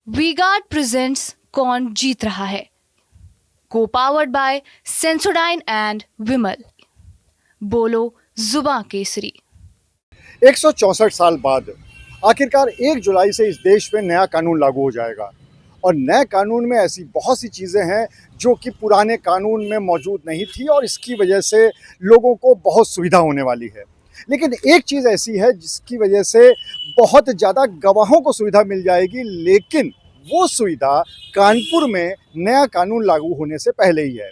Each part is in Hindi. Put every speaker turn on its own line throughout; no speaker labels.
वी-गार्ड प्रेजेंट्स कौन जीत रहा है, को पावर्ड बाय सेंसोडाइन एंड विमल। बोलो जुबां केसरी।
164 साल बाद आखिरकार 1 जुलाई से इस देश में नया कानून लागू हो जाएगा और नए कानून में ऐसी बहुत सी चीज़ें हैं जो कि पुराने कानून में मौजूद नहीं थी और इसकी वजह से लोगों को बहुत सुविधा होने वाली है। लेकिन एक चीज़ ऐसी है जिसकी वजह से बहुत ज़्यादा गवाहों को सुविधा मिल जाएगी, लेकिन वो सुविधा कानपुर में नया कानून लागू होने से पहले ही है।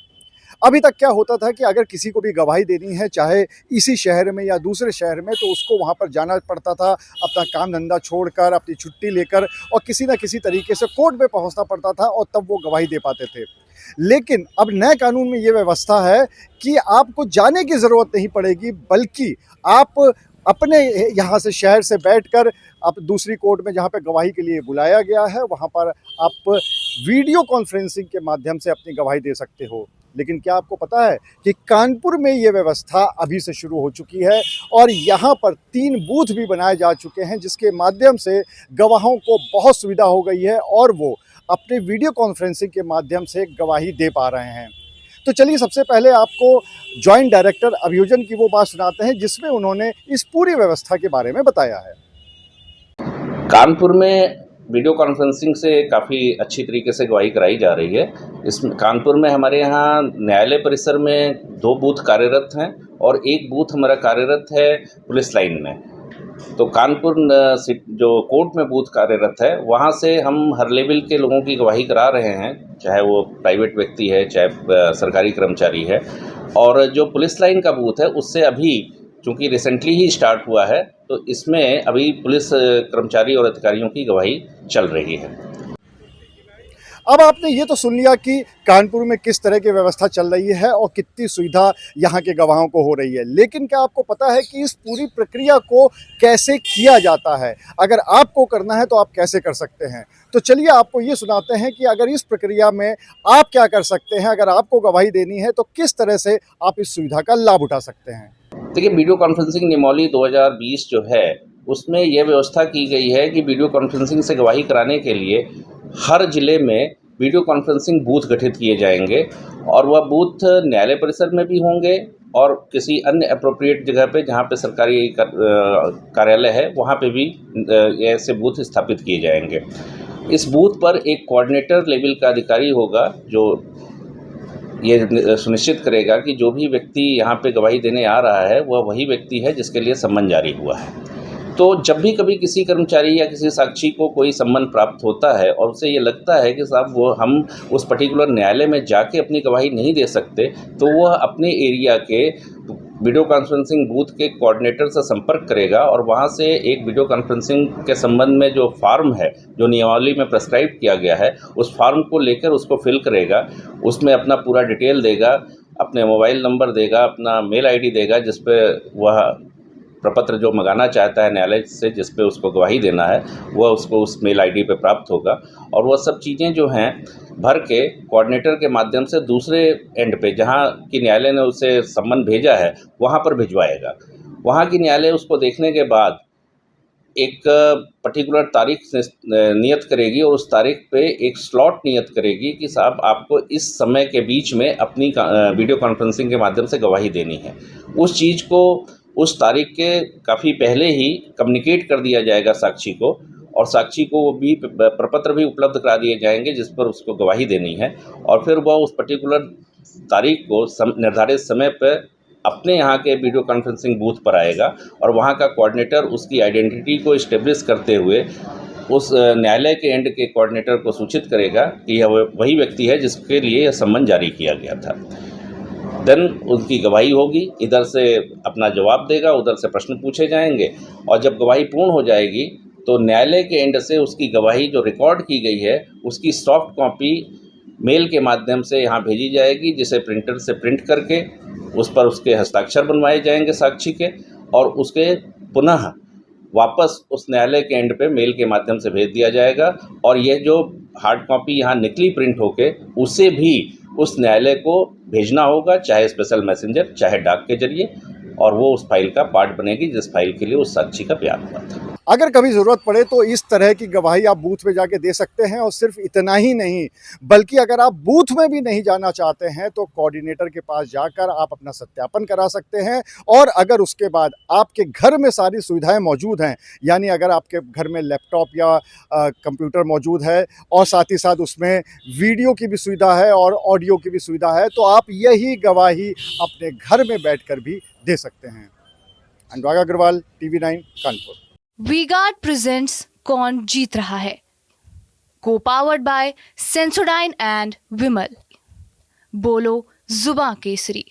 अभी तक क्या होता था कि अगर किसी को भी गवाही देनी है, चाहे इसी शहर में या दूसरे शहर में, तो उसको वहाँ पर जाना पड़ता था, अपना काम धंधा छोड़कर, अपनी छुट्टी लेकर, और किसी न किसी तरीके से कोर्ट में पहुँचना पड़ता था और तब वो गवाही दे पाते थे। लेकिन अब नए कानून में ये व्यवस्था है कि आपको जाने की ज़रूरत नहीं पड़ेगी, बल्कि आप अपने यहाँ से शहर से बैठकर आप दूसरी कोर्ट में जहाँ पे गवाही के लिए बुलाया गया है वहाँ पर आप वीडियो कॉन्फ्रेंसिंग के माध्यम से अपनी गवाही दे सकते हो। लेकिन क्या आपको पता है कि कानपुर में ये व्यवस्था अभी से शुरू हो चुकी है और यहाँ पर 3 बूथ भी बनाए जा चुके हैं, जिसके माध्यम से गवाहों को बहुत सुविधा हो गई है और वो अपने वीडियो कॉन्फ्रेंसिंग के माध्यम से गवाही दे पा रहे हैं। तो चलिए सबसे पहले आपको जॉइंट डायरेक्टर अभियोजन की वो बात सुनाते हैं जिसमें उन्होंने इस पूरी व्यवस्था के बारे में बताया है।
कानपुर में वीडियो कॉन्फ्रेंसिंग से काफ़ी अच्छी तरीके से गवाही कराई जा रही है। इस कानपुर में हमारे यहाँ न्यायालय परिसर में 2 बूथ कार्यरत हैं और 1 बूथ हमारा कार्यरत है पुलिस लाइन में। तो कानपुर जो कोर्ट में बूथ कार्यरत है वहाँ से हम हर लेवल के लोगों की गवाही करा रहे हैं, चाहे वो प्राइवेट व्यक्ति है, चाहे सरकारी कर्मचारी है। और जो पुलिस लाइन का बूथ है उससे अभी चूँकि रिसेंटली ही स्टार्ट हुआ है, तो इसमें अभी पुलिस कर्मचारी और अधिकारियों की गवाही चल रही है।
अब आपने ये तो सुन लिया कि कानपुर में किस तरह की व्यवस्था चल रही है और कितनी सुविधा यहाँ के गवाहों को हो रही है, लेकिन क्या आपको पता है कि इस पूरी प्रक्रिया को कैसे किया जाता है? अगर आपको करना है तो आप कैसे कर सकते हैं? तो चलिए आपको ये सुनाते हैं कि अगर इस प्रक्रिया में आप क्या कर सकते हैं, अगर आपको गवाही देनी है तो किस तरह से आप इस सुविधा का लाभ उठा सकते हैं।
देखिए, वीडियो कॉन्फ्रेंसिंग नियमावली 2020 जो है उसमें यह व्यवस्था की गई है कि वीडियो कॉन्फ्रेंसिंग से गवाही कराने के लिए हर ज़िले में वीडियो कॉन्फ्रेंसिंग बूथ गठित किए जाएंगे और वह बूथ न्यायालय परिसर में भी होंगे और किसी अन्य अप्रोप्रिएट जगह पे जहाँ पे सरकारी कार्यालय है वहाँ पे भी ऐसे बूथ स्थापित किए जाएंगे। इस बूथ पर एक कोऑर्डिनेटर लेवल का अधिकारी होगा जो ये सुनिश्चित करेगा कि जो भी व्यक्ति यहाँ पे गवाही देने आ रहा है वह वही व्यक्ति है जिसके लिए सम्मन जारी हुआ है। तो जब भी कभी किसी कर्मचारी या किसी साक्षी को कोई सम्मन प्राप्त होता है और उसे ये लगता है कि साहब वो हम उस पर्टिकुलर न्यायालय में जाके अपनी गवाही नहीं दे सकते, तो वह अपने एरिया के वीडियो कॉन्फ्रेंसिंग बूथ के कोऑर्डिनेटर से संपर्क करेगा और वहाँ से एक वीडियो कॉन्फ्रेंसिंग के संबंध में जो फॉर्म है जो नियमावली में प्रेस्क्राइब किया गया है उस फॉर्म को लेकर उसको फिल करेगा, उसमें अपना पूरा डिटेल देगा, अपने मोबाइल नंबर देगा, अपना मेल आईडी देगा जिस पे वह प्रपत्र जो मंगाना चाहता है न्यायालय से, जिस पे उसको गवाही देना है वह उसको उस मेल आईडी पे प्राप्त होगा और वह सब चीज़ें जो हैं भर के कोऑर्डिनेटर के माध्यम से दूसरे एंड पे जहां की न्यायालय ने उसे सम्मन भेजा है वहां पर भिजवाएगा। वहां की न्यायालय उसको देखने के बाद एक पर्टिकुलर तारीख नियत करेगी और उस तारीख पे एक स्लॉट नियत करेगी कि साहब आपको इस समय के बीच में अपनी वीडियो कॉन्फ्रेंसिंग के माध्यम से गवाही देनी है। उस चीज़ को उस तारीख के काफ़ी पहले ही कम्युनिकेट कर दिया जाएगा साक्षी को और साक्षी को वो भी प्रपत्र भी उपलब्ध करा दिए जाएंगे जिस पर उसको गवाही देनी है और फिर वह उस पर्टिकुलर तारीख को निर्धारित समय पर अपने यहाँ के वीडियो कॉन्फ्रेंसिंग बूथ पर आएगा और वहाँ का कोऑर्डिनेटर उसकी आइडेंटिटी को इस्टेब्लिश करते हुए उस न्यायालय के एंड के कोऑर्डिनेटर को सूचित करेगा कि यह वही व्यक्ति है जिसके लिए यह सम्मन जारी किया गया था। देन उनकी गवाही होगी, इधर से अपना जवाब देगा, उधर से प्रश्न पूछे जाएंगे और जब गवाही पूर्ण हो जाएगी तो न्यायालय के एंड से उसकी गवाही जो रिकॉर्ड की गई है उसकी सॉफ्ट कॉपी मेल के माध्यम से यहाँ भेजी जाएगी, जिसे प्रिंटर से प्रिंट करके उस पर उसके हस्ताक्षर बनवाए जाएंगे साक्षी के और उसके पुनः वापस उस न्यायालय के एंड पे मेल के माध्यम से भेज दिया जाएगा और यह जो हार्ड कॉपी यहाँ निकली प्रिंट होके उसे भी उस न्यायालय को भेजना होगा, चाहे स्पेशल मैसेंजर चाहे डाक के जरिए, और वो उस फाइल का पार्ट बनेगी जिस फाइल के लिए उस साक्षी का बयान हुआ था।
अगर कभी ज़रूरत पड़े तो इस तरह की गवाही आप बूथ में जाके दे सकते हैं। और सिर्फ इतना ही नहीं, बल्कि अगर आप बूथ में भी नहीं जाना चाहते हैं तो कोऑर्डिनेटर के पास जाकर आप अपना सत्यापन करा सकते हैं। और अगर उसके बाद आपके घर में सारी सुविधाएं मौजूद हैं, यानी अगर आपके घर में लैपटॉप या कंप्यूटर मौजूद है और साथ ही साथ उसमें वीडियो की भी सुविधा है और ऑडियो की भी सुविधा है, तो आप यही गवाही अपने घर में बैठकर भी दे सकते हैं। अनुराग अग्रवाल, TV9 कानपुर।
वीगार्ड प्रेजेंट्स कौन जीत रहा है, को पावर्ड बाय सेंसोडाइन एंड विमल। बोलो जुबां केसरी।